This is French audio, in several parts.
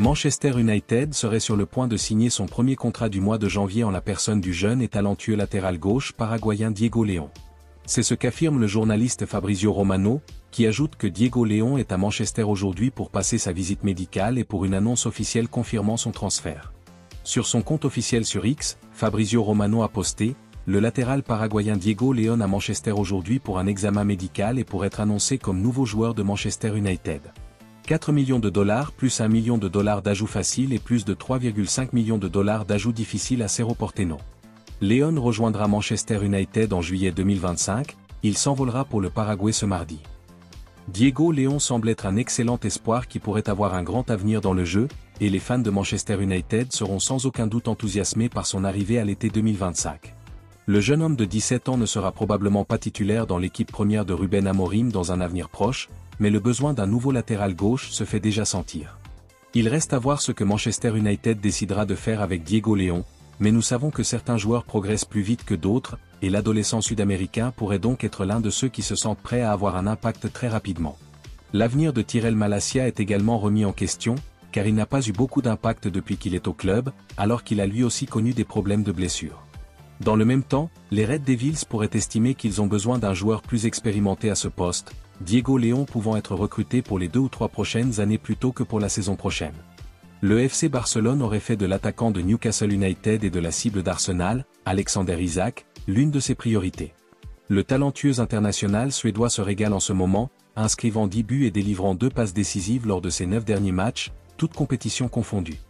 Manchester United serait sur le point de signer son premier contrat du mois de janvier en la personne du jeune et talentueux latéral gauche paraguayen Diego León. C'est ce qu'affirme le journaliste Fabrizio Romano, qui ajoute que Diego León est à Manchester aujourd'hui pour passer sa visite médicale et pour une annonce officielle confirmant son transfert. Sur son compte officiel sur X, Fabrizio Romano a posté « Le latéral paraguayen Diego León à Manchester aujourd'hui pour un examen médical et pour être annoncé comme nouveau joueur de Manchester United. 4 millions de dollars plus 1 million de dollars d'ajout facile et plus de 3,5 millions de dollars d'ajout difficile à Cerro Porteño. León rejoindra Manchester United en juillet 2025, il s'envolera pour le Paraguay ce mardi. Diego León semble être un excellent espoir qui pourrait avoir un grand avenir dans le jeu, et les fans de Manchester United seront sans aucun doute enthousiasmés par son arrivée à l'été 2025. Le jeune homme de 17 ans ne sera probablement pas titulaire dans l'équipe première de Ruben Amorim dans un avenir proche, mais le besoin d'un nouveau latéral gauche se fait déjà sentir. Il reste à voir ce que Manchester United décidera de faire avec Diego León, mais nous savons que certains joueurs progressent plus vite que d'autres, et l'adolescent sud-américain pourrait donc être l'un de ceux qui se sentent prêts à avoir un impact très rapidement. L'avenir de Tyrell Malacia est également remis en question, car il n'a pas eu beaucoup d'impact depuis qu'il est au club, alors qu'il a lui aussi connu des problèmes de blessures. Dans le même temps, les Red Devils pourraient estimer qu'ils ont besoin d'un joueur plus expérimenté à ce poste, Diego León pouvant être recruté pour les 2 ou 3 prochaines années plutôt que pour la saison prochaine. Le FC Barcelone aurait fait de l'attaquant de Newcastle United et de la cible d'Arsenal, Alexander Isak, l'une de ses priorités. Le talentueux international suédois se régale en ce moment, inscrivant 10 buts et délivrant 2 passes décisives lors de ses 9 derniers matchs, toutes compétitions confondues.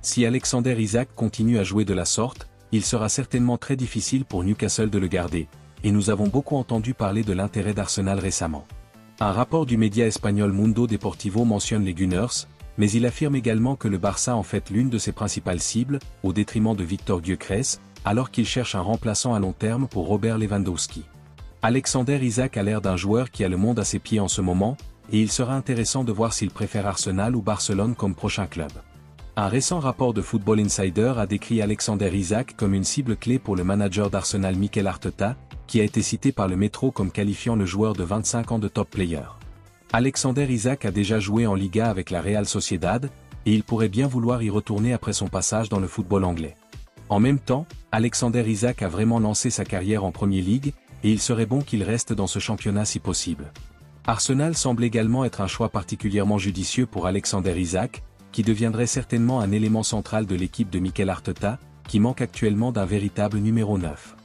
Si Alexander Isak continue à jouer de la sorte, il sera certainement très difficile pour Newcastle de le garder, et nous avons beaucoup entendu parler de l'intérêt d'Arsenal récemment. Un rapport du média espagnol Mundo Deportivo mentionne les Gunners, mais il affirme également que le Barça en fait l'une de ses principales cibles, au détriment de Victor Gyökeres, alors qu'il cherche un remplaçant à long terme pour Robert Lewandowski. Alexander Isak a l'air d'un joueur qui a le monde à ses pieds en ce moment, et il sera intéressant de voir s'il préfère Arsenal ou Barcelone comme prochain club. Un récent rapport de Football Insider a décrit Alexander Isak comme une cible clé pour le manager d'Arsenal Mikel Arteta, qui a été cité par le Metro comme qualifiant le joueur de 25 ans de top player. Alexander Isak a déjà joué en Liga avec la Real Sociedad, et il pourrait bien vouloir y retourner après son passage dans le football anglais. En même temps, Alexander Isak a vraiment lancé sa carrière en Premier League, et il serait bon qu'il reste dans ce championnat si possible. Arsenal semble également être un choix particulièrement judicieux pour Alexander Isak, qui deviendrait certainement un élément central de l'équipe de Mikel Arteta, qui manque actuellement d'un véritable numéro 9.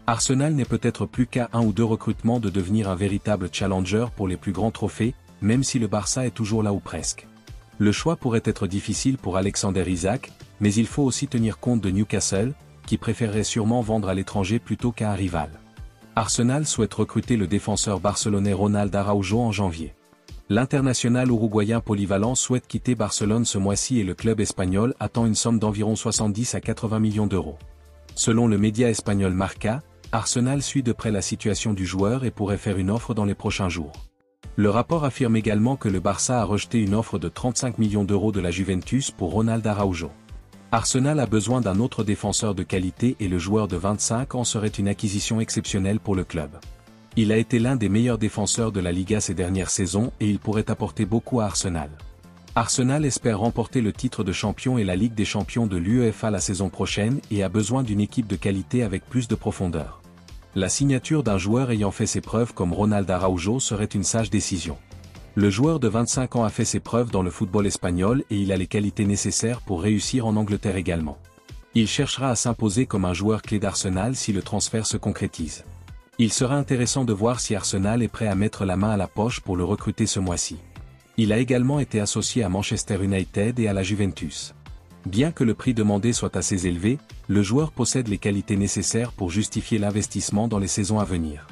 Arsenal n'est peut-être plus qu'à 1 ou 2 recrutements de devenir un véritable challenger pour les plus grands trophées, même si le Barça est toujours là ou presque. Le choix pourrait être difficile pour Alexander Isak, mais il faut aussi tenir compte de Newcastle, qui préférerait sûrement vendre à l'étranger plutôt qu'à un rival. Arsenal souhaite recruter le défenseur barcelonais Ronald Araujo en janvier. L'international uruguayen polyvalent souhaite quitter Barcelone ce mois-ci et le club espagnol attend une somme d'environ 70 à 80 millions d'euros. Selon le média espagnol Marca, Arsenal suit de près la situation du joueur et pourrait faire une offre dans les prochains jours. Le rapport affirme également que le Barça a rejeté une offre de 35 millions d'euros de la Juventus pour Ronald Araujo. Arsenal a besoin d'un autre défenseur de qualité et le joueur de 25 ans serait une acquisition exceptionnelle pour le club. Il a été l'un des meilleurs défenseurs de la Liga ces dernières saisons et il pourrait apporter beaucoup à Arsenal. Arsenal espère remporter le titre de champion et la Ligue des champions de l'UEFA la saison prochaine et a besoin d'une équipe de qualité avec plus de profondeur. La signature d'un joueur ayant fait ses preuves comme Ronald Araujo serait une sage décision. Le joueur de 25 ans a fait ses preuves dans le football espagnol et il a les qualités nécessaires pour réussir en Angleterre également. Il cherchera à s'imposer comme un joueur clé d'Arsenal si le transfert se concrétise. Il sera intéressant de voir si Arsenal est prêt à mettre la main à la poche pour le recruter ce mois-ci. Il a également été associé à Manchester United et à la Juventus. Bien que le prix demandé soit assez élevé, le joueur possède les qualités nécessaires pour justifier l'investissement dans les saisons à venir.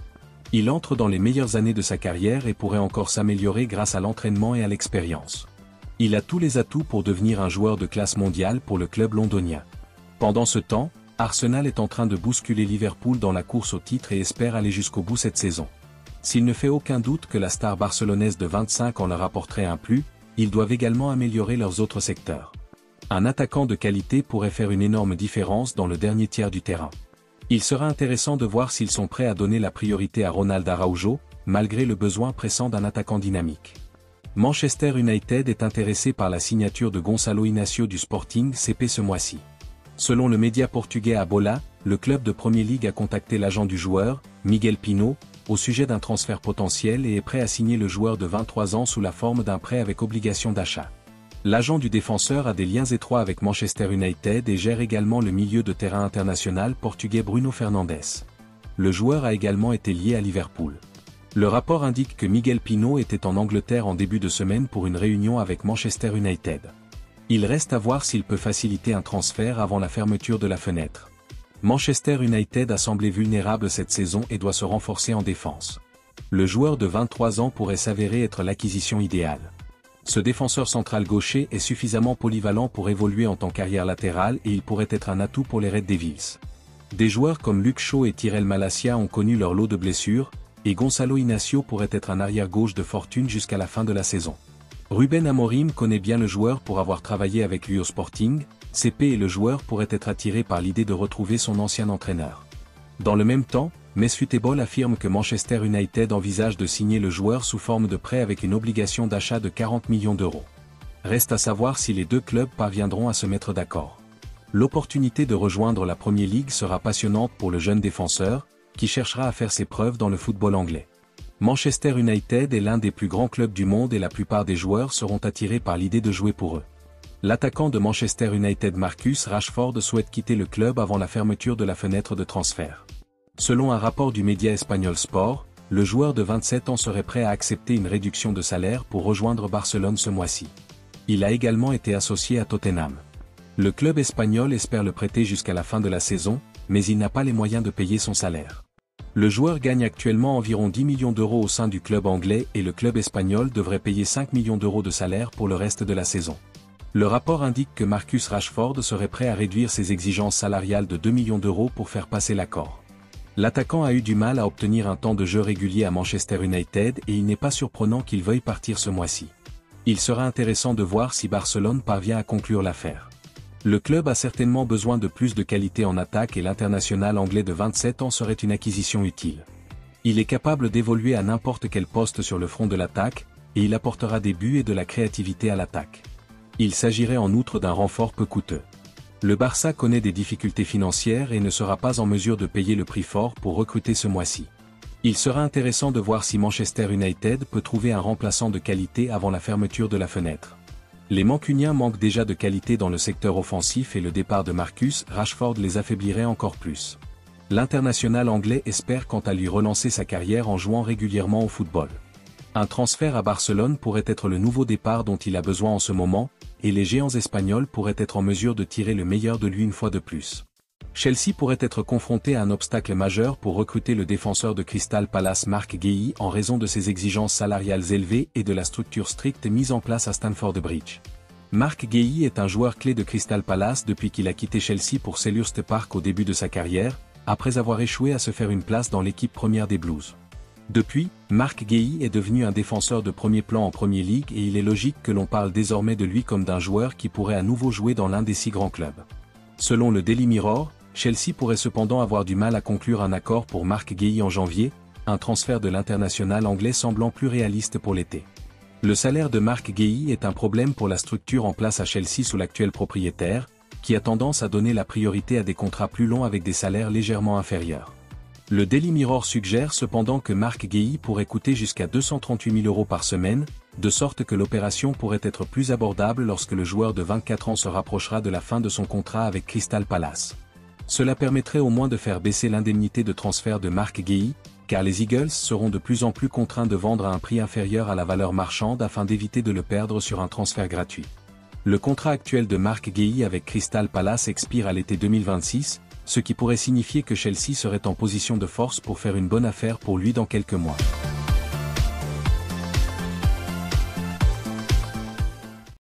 Il entre dans les meilleures années de sa carrière et pourrait encore s'améliorer grâce à l'entraînement et à l'expérience. Il a tous les atouts pour devenir un joueur de classe mondiale pour le club londonien. Pendant ce temps, Arsenal est en train de bousculer Liverpool dans la course au titre et espère aller jusqu'au bout cette saison. S'il ne fait aucun doute que la star barcelonaise de 25 ans leur apporterait un plus, ils doivent également améliorer leurs autres secteurs. Un attaquant de qualité pourrait faire une énorme différence dans le dernier tiers du terrain. Il sera intéressant de voir s'ils sont prêts à donner la priorité à Ronald Araujo, malgré le besoin pressant d'un attaquant dynamique. Manchester United est intéressé par la signature de Gonçalo Inácio du Sporting CP ce mois-ci. Selon le média portugais A Bola, le club de Premier League a contacté l'agent du joueur, Miguel Pino, au sujet d'un transfert potentiel et est prêt à signer le joueur de 23 ans sous la forme d'un prêt avec obligation d'achat. L'agent du défenseur a des liens étroits avec Manchester United et gère également le milieu de terrain international portugais Bruno Fernandes. Le joueur a également été lié à Liverpool. Le rapport indique que Miguel Pino était en Angleterre en début de semaine pour une réunion avec Manchester United. Il reste à voir s'il peut faciliter un transfert avant la fermeture de la fenêtre. Manchester United a semblé vulnérable cette saison et doit se renforcer en défense. Le joueur de 23 ans pourrait s'avérer être l'acquisition idéale. Ce défenseur central gaucher est suffisamment polyvalent pour évoluer en tant qu'arrière latéral et il pourrait être un atout pour les Red Devils. Des joueurs comme Luke Shaw et Tyrell Malacia ont connu leur lot de blessures, et Gonçalo Inácio pourrait être un arrière-gauche de fortune jusqu'à la fin de la saison. Ruben Amorim connaît bien le joueur pour avoir travaillé avec lui au Sporting, CP et le joueur pourrait être attiré par l'idée de retrouver son ancien entraîneur. Dans le même temps, Mesfutebol affirme que Manchester United envisage de signer le joueur sous forme de prêt avec une obligation d'achat de 40 millions d'euros. Reste à savoir si les deux clubs parviendront à se mettre d'accord. L'opportunité de rejoindre la Premier League sera passionnante pour le jeune défenseur, qui cherchera à faire ses preuves dans le football anglais. Manchester United est l'un des plus grands clubs du monde et la plupart des joueurs seront attirés par l'idée de jouer pour eux. L'attaquant de Manchester United Marcus Rashford souhaite quitter le club avant la fermeture de la fenêtre de transfert. Selon un rapport du média espagnol Sport, le joueur de 27 ans serait prêt à accepter une réduction de salaire pour rejoindre Barcelone ce mois-ci. Il a également été associé à Tottenham. Le club espagnol espère le prêter jusqu'à la fin de la saison, mais il n'a pas les moyens de payer son salaire. Le joueur gagne actuellement environ 10 millions d'euros au sein du club anglais et le club espagnol devrait payer 5 millions d'euros de salaire pour le reste de la saison. Le rapport indique que Marcus Rashford serait prêt à réduire ses exigences salariales de 2 millions d'euros pour faire passer l'accord. L'attaquant a eu du mal à obtenir un temps de jeu régulier à Manchester United et il n'est pas surprenant qu'il veuille partir ce mois-ci. Il sera intéressant de voir si Barcelone parvient à conclure l'affaire. Le club a certainement besoin de plus de qualité en attaque et l'international anglais de 27 ans serait une acquisition utile. Il est capable d'évoluer à n'importe quel poste sur le front de l'attaque, et il apportera des buts et de la créativité à l'attaque. Il s'agirait en outre d'un renfort peu coûteux. Le Barça connaît des difficultés financières et ne sera pas en mesure de payer le prix fort pour recruter ce mois-ci. Il sera intéressant de voir si Manchester United peut trouver un remplaçant de qualité avant la fermeture de la fenêtre. Les Mancuniens manquent déjà de qualité dans le secteur offensif et le départ de Marcus Rashford les affaiblirait encore plus. L'international anglais espère quant à lui relancer sa carrière en jouant régulièrement au football. Un transfert à Barcelone pourrait être le nouveau départ dont il a besoin en ce moment, et les géants espagnols pourraient être en mesure de tirer le meilleur de lui une fois de plus. Chelsea pourrait être confronté à un obstacle majeur pour recruter le défenseur de Crystal Palace Marc Guéhi en raison de ses exigences salariales élevées et de la structure stricte mise en place à Stamford Bridge. Marc Guéhi est un joueur clé de Crystal Palace depuis qu'il a quitté Chelsea pour Selhurst Park au début de sa carrière, après avoir échoué à se faire une place dans l'équipe première des Blues. Depuis, Marc Guéhi est devenu un défenseur de premier plan en Premier League et il est logique que l'on parle désormais de lui comme d'un joueur qui pourrait à nouveau jouer dans l'un des 6 grands clubs. Selon le Daily Mirror, Chelsea pourrait cependant avoir du mal à conclure un accord pour Marc Guéhi en janvier, un transfert de l'international anglais semblant plus réaliste pour l'été. Le salaire de Marc Guéhi est un problème pour la structure en place à Chelsea sous l'actuel propriétaire, qui a tendance à donner la priorité à des contrats plus longs avec des salaires légèrement inférieurs. Le Daily Mirror suggère cependant que Marc Guéhi pourrait coûter jusqu'à 238 000 € par semaine, de sorte que l'opération pourrait être plus abordable lorsque le joueur de 24 ans se rapprochera de la fin de son contrat avec Crystal Palace. Cela permettrait au moins de faire baisser l'indemnité de transfert de Marc Guéhi, car les Eagles seront de plus en plus contraints de vendre à un prix inférieur à la valeur marchande afin d'éviter de le perdre sur un transfert gratuit. Le contrat actuel de Marc Guéhi avec Crystal Palace expire à l'été 2026, ce qui pourrait signifier que Chelsea serait en position de force pour faire une bonne affaire pour lui dans quelques mois.